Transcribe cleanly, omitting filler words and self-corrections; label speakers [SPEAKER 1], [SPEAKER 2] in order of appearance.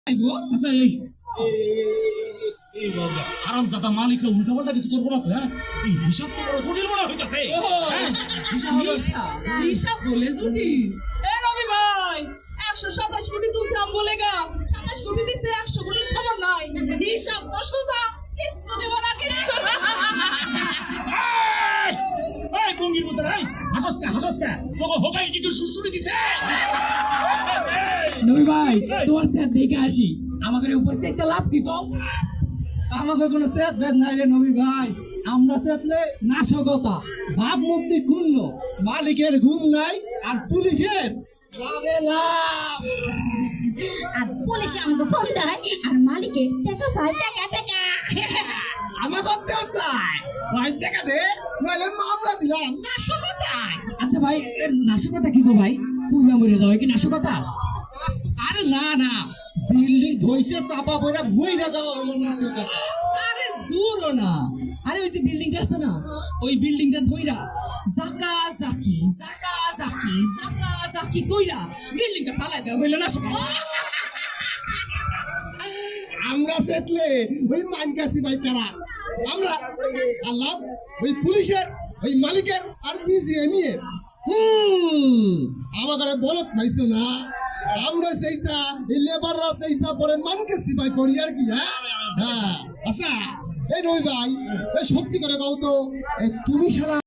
[SPEAKER 1] আচ্ছা এই হারামজাদা মালিকরা উল্টাপাল্টা কিছু করবো না তো, হ্যাঁ? এই হিসাব তো বড় জটিল মনে হইতাছে। হ্যাঁ?
[SPEAKER 2] হিসাব বলে জুটি এ রবি ভাই 127 কোটি তুলছে আম বলে গা 27 কোটি দিছে 100 কোটির খবর নাই হিসাব তো সোজা কিচ্ছু দেব না কিচ্ছু
[SPEAKER 1] এই গঙ্গির মধ্যে এই হাসস্কা তোকে হোকাই কি সুসুরি দিছে।
[SPEAKER 3] নবী ভাই তোমার স্যার দেখে আসি আমাদের উপর চাইতে লাভ কি কম।
[SPEAKER 4] আমাকে কোনো সেট ভেদ নাই রে নবী ভাই, আমরা সেটলে নাশকতা ভাবমূর্তি ক্ষুণ্ণ, মালিকের ঘুম নাই আর পুলিশের লাভে লাভ।
[SPEAKER 5] আর পুলিশে আমাকে ফোন দেয় আর মালিকে টাকা পায় টাকা
[SPEAKER 4] আমার করতেও চাই ভাই, টাকা দে নাহলে মামলা দিলাম নাশকতায়।
[SPEAKER 3] আচ্ছা ভাই নাশকতা কি গো ভাই? পুনা মরে যাওয়া কি নাশকতা?
[SPEAKER 4] আরে না বিল্ডিং ধইছে চাপা পড়া মইরা যাওয়া হলো নাশকতা।
[SPEAKER 3] আরে দূরও না, আরে ওই যে বিল্ডিংটা আছে না ওই বিল্ডিংটা ধইরা জাকি কইরা বিল্ডিংটা ফালাই দেওয়া হইলো নাশকতা।
[SPEAKER 4] আমরা সেটলে ওই মানকাসি ভাই কারা, আমরা আল্লাহ ওই পুলিশের ওই মালিকের আর বিজিএম এর আমাদের বলত পাইছো না। আমরা সেইটা এই লেবাররা সেইটা পরে মানকাসি ভাই করি আর কি। হ্যাঁ আচ্ছা এই রবি ভাই এই সত্যি করে কও তো তুমি সারা